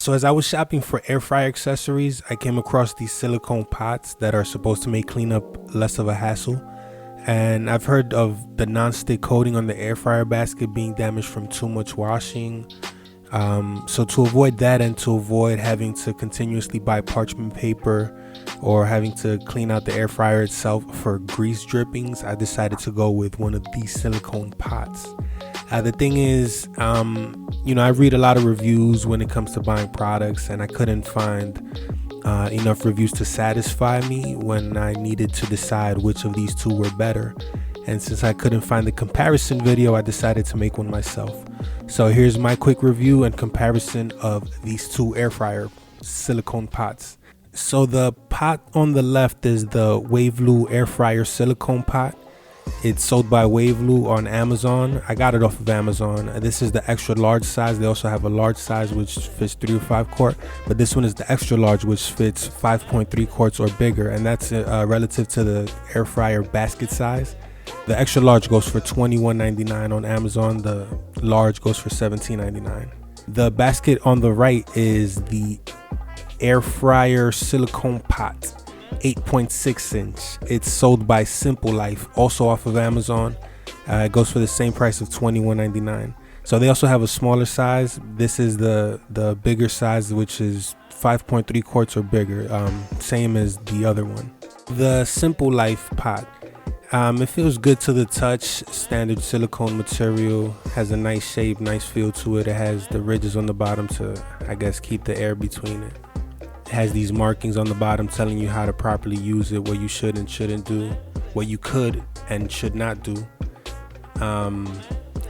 So as I was shopping for air fryer accessories, I came across these silicone pots that are supposed to make cleanup less of a hassle. And I've heard of the non-stick coating on the air fryer basket being damaged from too much washing. So to avoid that and to avoid having to continuously buy parchment paper or having to clean out the air fryer itself for grease drippings, I decided to go with one of these silicone pots. The thing is, I read a lot of reviews when it comes to buying products, and I couldn't find enough reviews to satisfy me when I needed to decide which of these two were better. And since I couldn't find the comparison video, I decided to make one myself. So here's my quick review and comparison of these two air fryer silicone pots. So the pot on the left is the Waveloo air fryer silicone pot. It's sold by Waveloo on Amazon. I got it off of Amazon. This is the extra large size. They also have a large size which fits 3 or 5 quart, but this one is the extra large which fits 5.3 quarts or bigger, and that's relative to the air fryer basket size. The extra large goes for $21.99 on Amazon. The large goes for $17.99. The basket on the right is the air fryer silicone pot, 8.6 inch. It's sold by Simple Life, also off of Amazon. It goes for the same price of $21.99. So they also have a smaller size. This is the bigger size, which is 5.3 quarts or bigger, same as the other one. The Simple Life pot, it feels good to the touch. Standard silicone material, has a nice shape, nice feel to it. It has the ridges on the bottom to, I guess, keep the air between it. It has these markings on the bottom telling you how to properly use it, what you should and shouldn't do, what you could and should not do.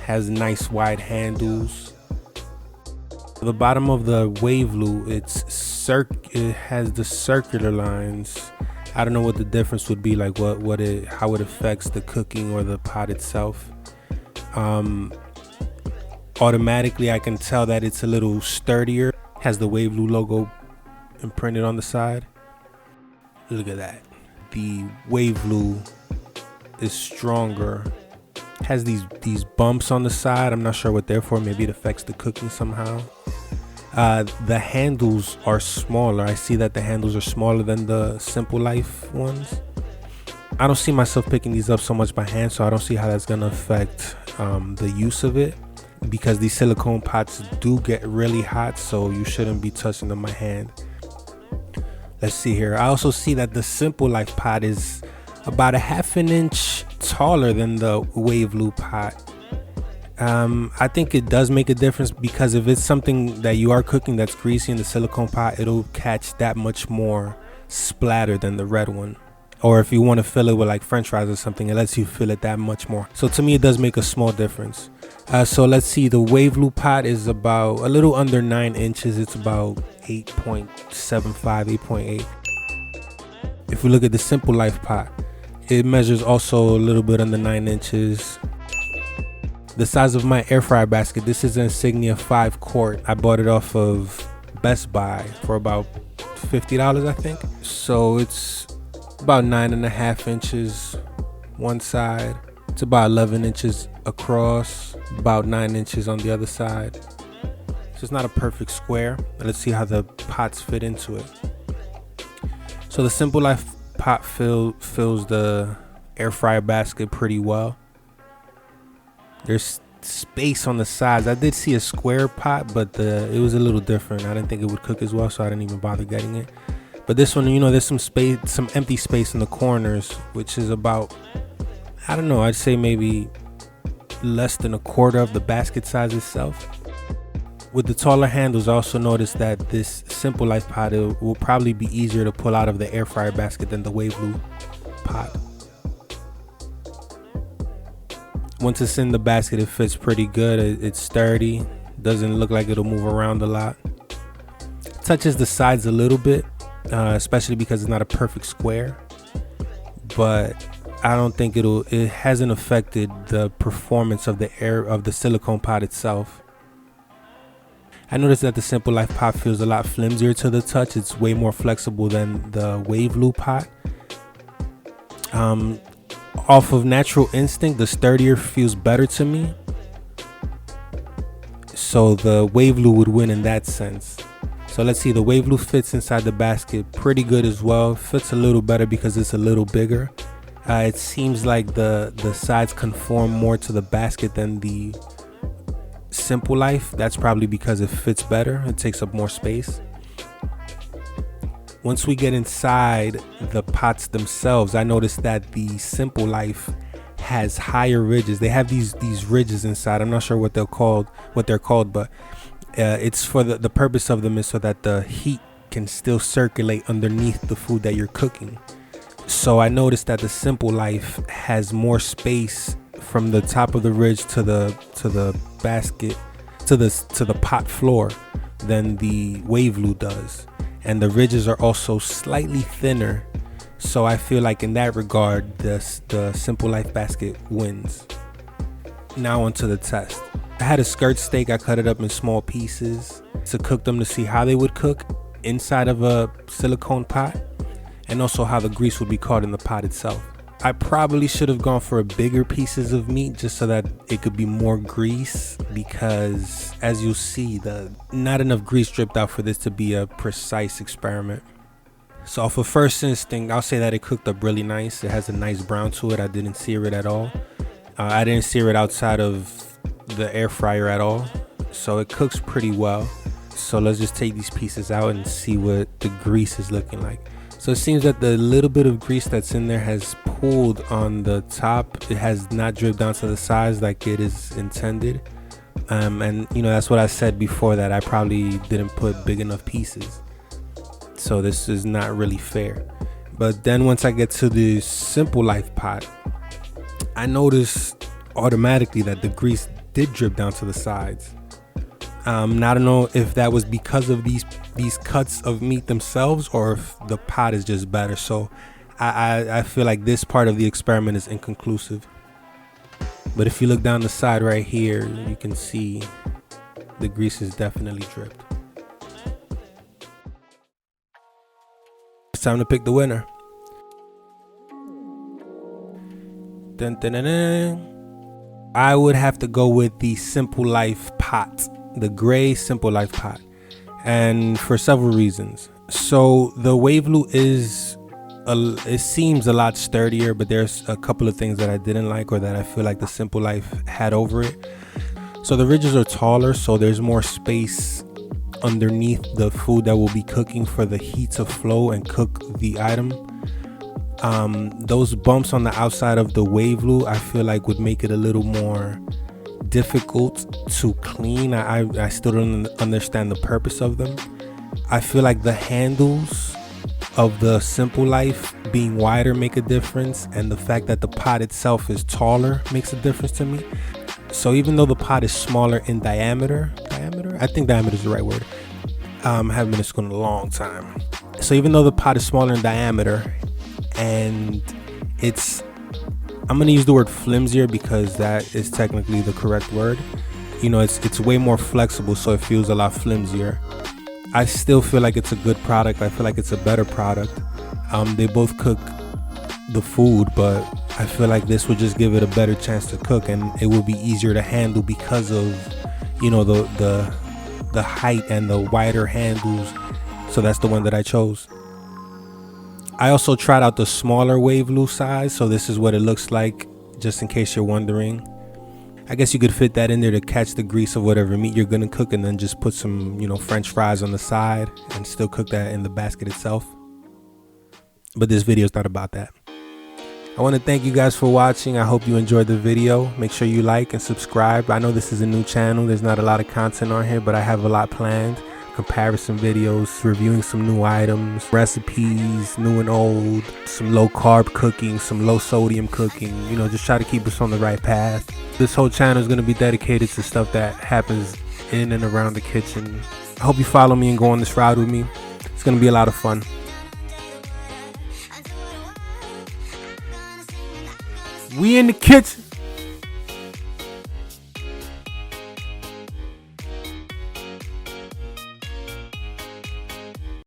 Has nice wide handles. The bottom of the Waveloo, it has the circular lines. I don't know what the difference would be, like how it affects the cooking or the pot itself. Automatically I can tell that it's a little sturdier. Has the Waveloo logo imprinted on the side. Look at that. The Waveloo is stronger. Has these bumps on the side. I'm not sure what they're for. Maybe it affects the cooking somehow. The handles are smaller. I see that the handles are smaller than the Simple Life ones. I don't see myself picking these up so much by hand, so I don't see how that's gonna affect the use of it, because these silicone pots do get really hot, so you shouldn't be touching them by hand. Let's see here. I also see that the Simple Life pot is about 1/2 inch taller than the Waveloo pot. I think it does make a difference, because if it's something that you are cooking that's greasy in the silicone pot, it'll catch that much more splatter than the red one. Or if you want to fill it with like french fries or something, it lets you fill it that much more. So to me, it does make a small difference. So let's see, the Waveloo pot is about a little under 9 inches. It's about 8.75, 8.8. If we look at the Simple Life pot, it measures also a little bit under 9 inches. The size of my air fryer basket, this is an Insignia 5 quart. I bought it off of Best Buy for about $50, I think. So it's about 9.5 inches one side. It's about 11 inches across, about 9 inches on the other side. So it's not a perfect square. Let's see how the pots fit into it. So the Simple Life pot fills the air fryer basket pretty well. There's space on the sides. I did see a square pot, but it was a little different. I didn't think it would cook as well, so I didn't even bother getting it. But this one, there's some space, some empty space in the corners, which is about, I don't know, I'd say maybe less than 1/4 of the basket size itself. With the taller handles, I also noticed that this Simple Life pot, it will probably be easier to pull out of the air fryer basket than the Waveloo pot. Once it's in the basket, it fits pretty good. It's sturdy. Doesn't look like it'll move around a lot. Touches the sides a little bit, especially because it's not a perfect square. But I don't think it hasn't affected the performance of the silicone pot itself. I noticed that the Simple Life pot feels a lot flimsier to the touch. It's way more flexible than the Waveloo pot. Off of natural instinct, the sturdier feels better to me. So the Waveloo would win in that sense. So let's see, the Waveloo fits inside the basket pretty good as well. Fits a little better because it's a little bigger. It seems like the sides conform more to the basket than the Simple Life. That's probably because it fits better. It takes up more space. Once we get inside the pots themselves, I noticed that the Simple Life has higher ridges. They have these ridges inside. I'm not sure what they're called, but it's for the purpose of them is so that the heat can still circulate underneath the food that you're cooking. So I noticed that the Simple Life has more space from the top of the ridge to the basket to the pot floor than the Waveloo does. And the ridges are also slightly thinner, so I feel like in that regard the Simple Life basket wins. Now onto the test. I had a skirt steak. I cut it up in small pieces to cook them to see how they would cook inside of a silicone pot, and also how the grease would be caught in the pot itself. I probably should have gone for bigger pieces of meat just so that it could be more grease, because as you'll see, not enough grease dripped out for this to be a precise experiment. So for first instinct, I'll say that it cooked up really nice. It has a nice brown to it. I didn't sear it at all. I didn't sear it outside of the air fryer at all, so it cooks pretty well. So let's just take these pieces out and see what the grease is looking like. So it seems that the little bit of grease that's in there has pooled on the top. It has not dripped down to the sides like it is intended. And you know, that's what I said before, that I probably didn't put big enough pieces. So this is not really fair. But then once I get to the Simple Life pot, I noticed automatically that the grease did drip down to the sides. I don't know if that was because of these cuts of meat themselves, or if the pot is just better. So I feel like this part of the experiment is inconclusive. But if you look down the side right here, you can see the grease is definitely dripped. It's time to pick the winner. Dun, dun, dun, dun. I would have to go with the Simple Life pot, the gray Simple Life pot, and for several reasons. So the Waveloo it seems a lot sturdier, but there's a couple of things that I didn't like, or that I feel like the Simple Life had over it. So the ridges are taller, so there's more space underneath the food that we'll be cooking for the heat to flow and cook the item. Those bumps on the outside of the Waveloo, I feel like would make it a little more difficult to clean. I still don't understand the purpose of them. I feel like the handles of the Simple Life being wider make a difference, and the fact that the pot itself is taller makes a difference to me. So even though the pot is smaller in diameter, I think diameter is the right word. I haven't been to school in a long time. So even though the pot is smaller in diameter, and I'm gonna use the word flimsier because that is technically the correct word. You know, it's way more flexible, so it feels a lot flimsier. I still feel like it's a good product. I feel like it's a better product. They both cook the food, but I feel like this would just give it a better chance to cook, and it will be easier to handle because of, you know, the height and the wider handles. So that's the one that I chose. I also tried out the smaller Waveloo size, so this is what it looks like, just in case you're wondering. I guess you could fit that in there to catch the grease of whatever meat you're gonna cook, and then just put some, you know, French fries on the side and still cook that in the basket itself. But this video is not about that. I want to thank you guys for watching. I hope you enjoyed the video. Make sure you like and subscribe. I know this is a new channel. There's not a lot of content on here, but I have a lot planned. Comparison videos, reviewing some new items, recipes, new and old, some low carb cooking, some low sodium cooking, you know, just try to keep us on the right path. This whole channel is going to be dedicated to stuff that happens in and around the kitchen. I hope you follow me and go on this ride with me. It's going to be a lot of fun. We in the kitchen.